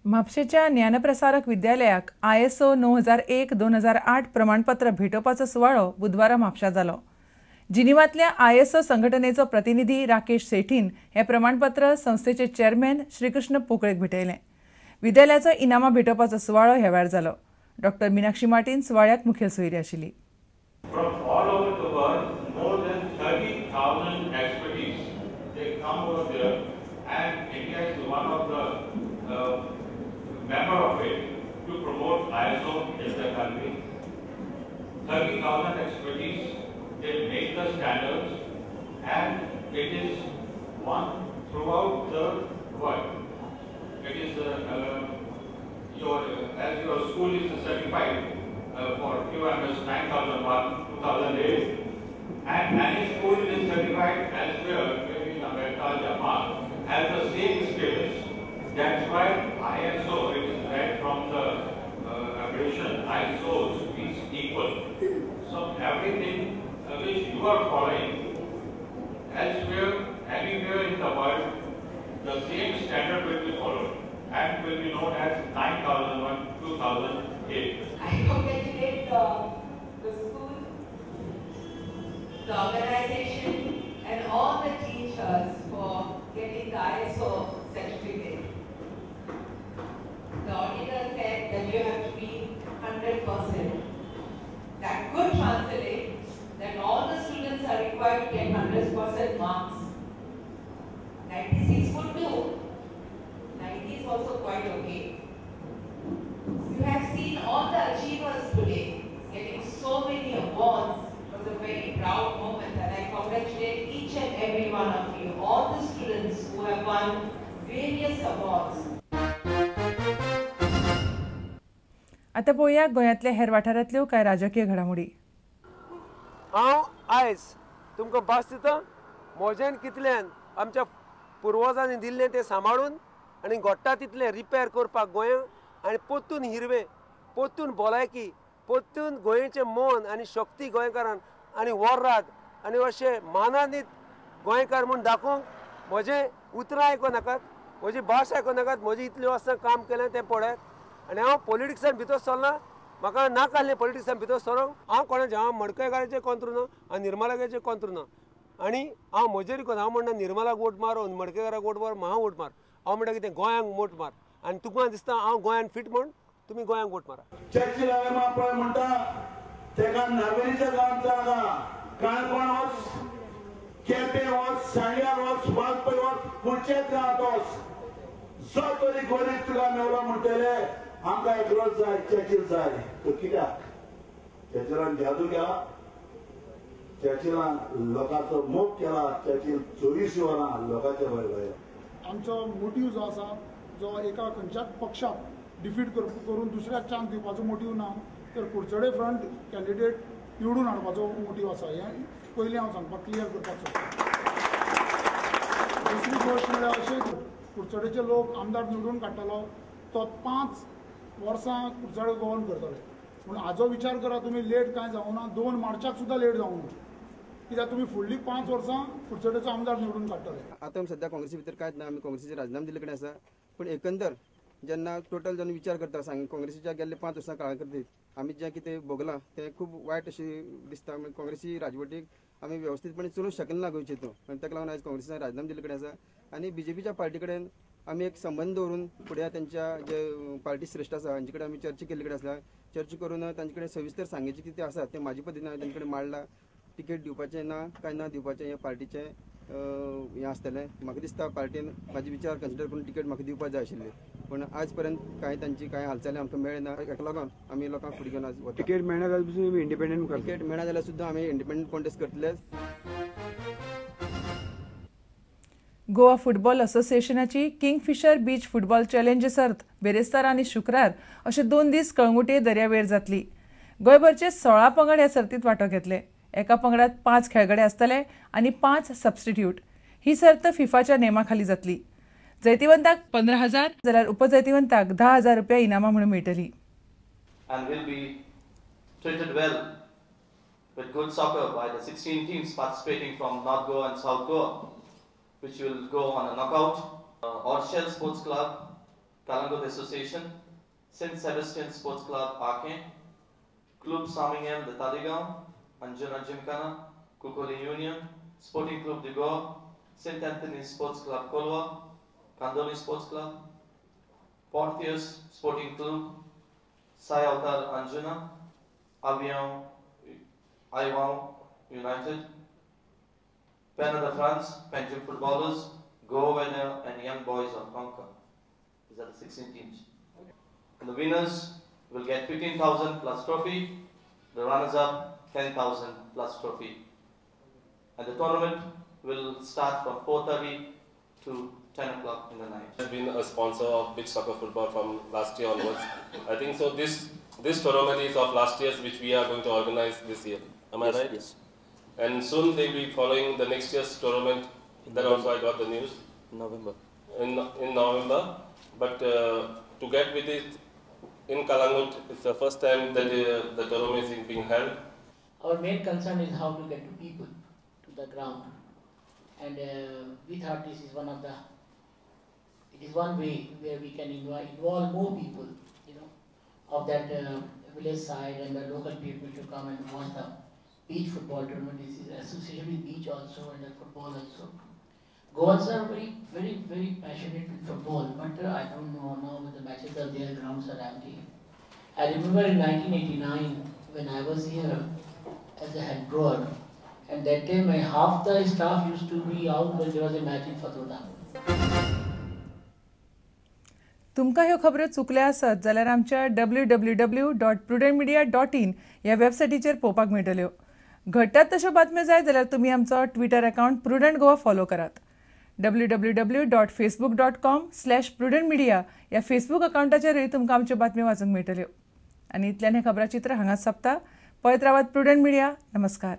म्हापशेच्या Gyanprasarak विद्यालयाक ISO 9001-2008 प्रमाणपत्र भेटोवपाचो सुवाळो बुधवारा म्हापशां जालो. जिनिवांतल्या ISO संघटनेचो प्रतिनिधी राकेश सेठीन हे प्रमाणपत्र संस्थेचे चेअरमॅन श्रीकृष्ण पोकळेक भेटयलें. विद्यालयाचो इनामां भेटोवपाचो सुवाळो ह्या वेळार जालो. डॉ. मीनाक्षी मार्टीन सुवाळ्याक मुखेल सोयरी आशिल्ली. member of it to promote ISO in the country. 30,000 expertise, they make the standards and it is one throughout the world. It is as your school is certified for QMS 9001, 2008 and any school is certified elsewhere, maybe in America, Japan, has the same status. That's why ISO, it is read from the abbreviation ISOs, is equal. So everything which you are following elsewhere, anywhere in the world, the same standard will be followed and will be known as 9001, 2008. I congratulate the school, the organization and all the teachers for getting the ISO certificate. The auditor said that you have to be 100%. That could translate that all the students are required to get 100% marks. 96 would do. 90 is also quite okay. You have seen all the achievers today getting so many awards. It was a very proud moment and I congratulate each and every one of you, all the students who have won various awards. आता पळोवया गोंयांतल्या हेर वाठारांतल्यो कांय राजकीय घडामोडी. हांव आयज तुमकां भास दिता म्हज्यान कितल्यान आमच्या पुर्वजांनी दिल्लें तें सांबाळून आनी घडटा तितलें रिपेर करपाक गोंयांत आनी परतून हिरवें, परतून भलायकी, परतून गोंयचें मन आनी शक्ती गोंयकारान आनी वर्रात आनी अशें मानानीत गोंयकार म्हूण दाखोवंक म्हजें उतरां आयको नाकात, म्हजी भास आयको नाकात, म्हजी इतलें वर्सां काम केलें तें पळयात. आनी हांव पॉलिटिक्सान भितर सरना, म्हाका नाका आहलें पॉलिटिक्सान भितर सरोंक. हांव कोणाचें हांव मडकयकाराचें कोंत्र ना, हांव निर्मलागाचें कोंत्र ना आनी हांव म्हजेर कोण हांव म्हणना निर्मलाक वोट मार मडकयकाराक वोट मार हांव वोट मार. हांव म्हणटा कितें गोंयांक वोट मार आनी तुका दिसता हांव गोंयान फिट म्हूण तुमी गोंयांक वोट मारा. चर्चिल पळय म्हणटा तेका नावेलीच्या गांवांत जागा काणकोण वच, केपें वच, सांग्यार वच, वाजपय वच, कुडचेच गांवांत वच, जो तरी गरीब तुका मेवलो म्हणटले आमकां एक रोज जाय चर्चिल जाय. तो कित्याक चर्चिलान जादू केला, चर्चिलान लोकांचो मोग केला, चर्चिल 24 वरां लोकांचे बरें घडयलें. आमचो मोटीव जो आसा जो एका खंयच्याच पक्षाक डिफीट करून दुसऱ्याक चान्स दिवपाचो मोटीव ना, तर कुडचडे फ्रंट कॅन्डिडेट निवडून हाडपाचो मोटीव आसा. हें पयलीं हांव सांगपाक क्लियर करपाक सोदतां. दुसरी गोश्ट म्हळ्यार अशें कुडचडेचे लोक आमदार निवडून काडटलो तो 5 वर्सां कुडचडे गव्हर्न करतले. पूण हाजो विचार करा तुमी लेट कांय जावं ना, 2 मार्चाक सुद्दां लेट जावं ना, कित्याक तुमी फुडलीं 5 वर्सां कुडचडेचो आमदार निवडून काडटले. आतां सध्या काँग्रेसी भितर कांयच ना, आमी काँग्रेसीचे राजीनामे दिल्ले कडेन आसा. पूण एकंदर जेन्ना टोटल जेन्ना विचार करता काँग्रेसीच्या गेल्ले 5 वर्सां काळा करतीत आमी जें कितें भोगलां तें खूब वायट अशें दिसता. काँग्रेसी राजवटीक आमी वेवस्थीतपणे चलोवंक शकना गोंयचे हितून, आनी ताका लागून आयज काँग्रेसीन राजीनामे दिल्ले कडेन आसा. आनी BJPच्या पार्टी कडेन आमी एक संबंध दवरून फुडें तेंच्या जे पार्टी श्रेश्ठ आसा हांचे कडेन आमी चर्चा केल्ले कडेन आसला. चर्चा करून तांचे कडेन सविस्तर सांगेचें कितें आसा तें म्हाजे पद्दतीन हांवें तांचे कडेन मांडलां. तिकेट दिवपाचें ना काय ना दिवपाचें हें पार्टीचें हें आसतलें. म्हाका दिसता पार्टीन म्हाजे विचार कन्सिडर करून तिकेट म्हाका दिवपाक जाय आशिल्ली, पूण आज पर्यंत कांय तांची कांय हालचाली आमकां मेळना. हेका लागून आमी लोकांक फुडें घेवन वता. तिकेट मेळना जाल्यार पसून इंडिपेंडंट तिकेट मेळना जाल्यार सुद्दां आमी इंडिपेंडंट कॉन्टेस्ट करतले. गोवा फुटबॉल असोसिएशनाची किंगफिशर बीच फुटबॉल चॅलेंज सर्त बेरेस्तार आनी शुक्रार अशे 2 दीस कळंगुटे दर्यावेळ जातली. गोंयभरचे 16 पंगड ह्या सर्तींत वांटो घेतले. एका पंगडात 5 खेळगडे आसतले आनी 5 सबस्टिट्यूट. ही सर्त फिफाच्या नेमाखाली जातली. जैतिवंताक 15,000 जाल्यार उपजैतिवंताक 10,000 रुपया इनामां म्हणून मेळटली. And will be treated well with good soccer by the 16 teams participating from North Goa and South Goa, which will go on a knockout. Orchel Sports Club Kalangut Association, St. Sebastian Sports Club Arke, Club Samingel de Taligaon, Anjuna Gymkhana, Kukoli Union, Sporting Club de Goa, St. Anthony's Sports Club Kolwa, Kandoli Sports Club, Portius Sporting Club, Sai Avtar Anjuna, Avion Iwao United, Pena de France, Pension Footballers, Go Winner and Young Boys of Conquer. These are the 16 teams. And the winners will get 15,000 plus trophy, the runners-up 10,000 plus trophy. And the tournament will start from 4:30 to 10 o'clock in the night. I've been a sponsor of beach soccer football from last year onwards. I think so. This tournament is of last year's, which we are going to organize this year. Am I right? Yes. And soon they'll be following the next year's tournament. That also I got the news. November. In November. But to get with it in Kalangut, it's the first time that the tournament is being held. Our main concern is how to get to people, to the ground. And we thought this is one way where we can involve more people, of that village side and the local people to come and watch the beach football tournament. This is associated with beach also and the football also. Goans are very, very, very passionate with football, but I don't know now when the matches are there, grounds are empty. I remember in 1989 when I was here as a head grower, and that time half the staff used to be out when there was a match in Fadoda. तुमकां ह्यो खबरो चुकल्या आसत जाल्यार आमच्या www.prudentmedia.in ह्या वेबसायटीचेर पळोवपाक मेळटल्यो. घडटात तश्यो बातम्यो जाय जाल्यार तुमी आमचो Twitter account prudent Goa follow करात. www.facebook.com/prudentmedia ह्या फेसबूक अकाउंटाचेरूय तुमकां आमच्यो बातम्यो वाचूंक मेळटल्यो. आनी इतल्यान हें खबराचित्र हांगाच सोंपता. पळयत रावात प्रुडंट मिडिया. नमस्कार.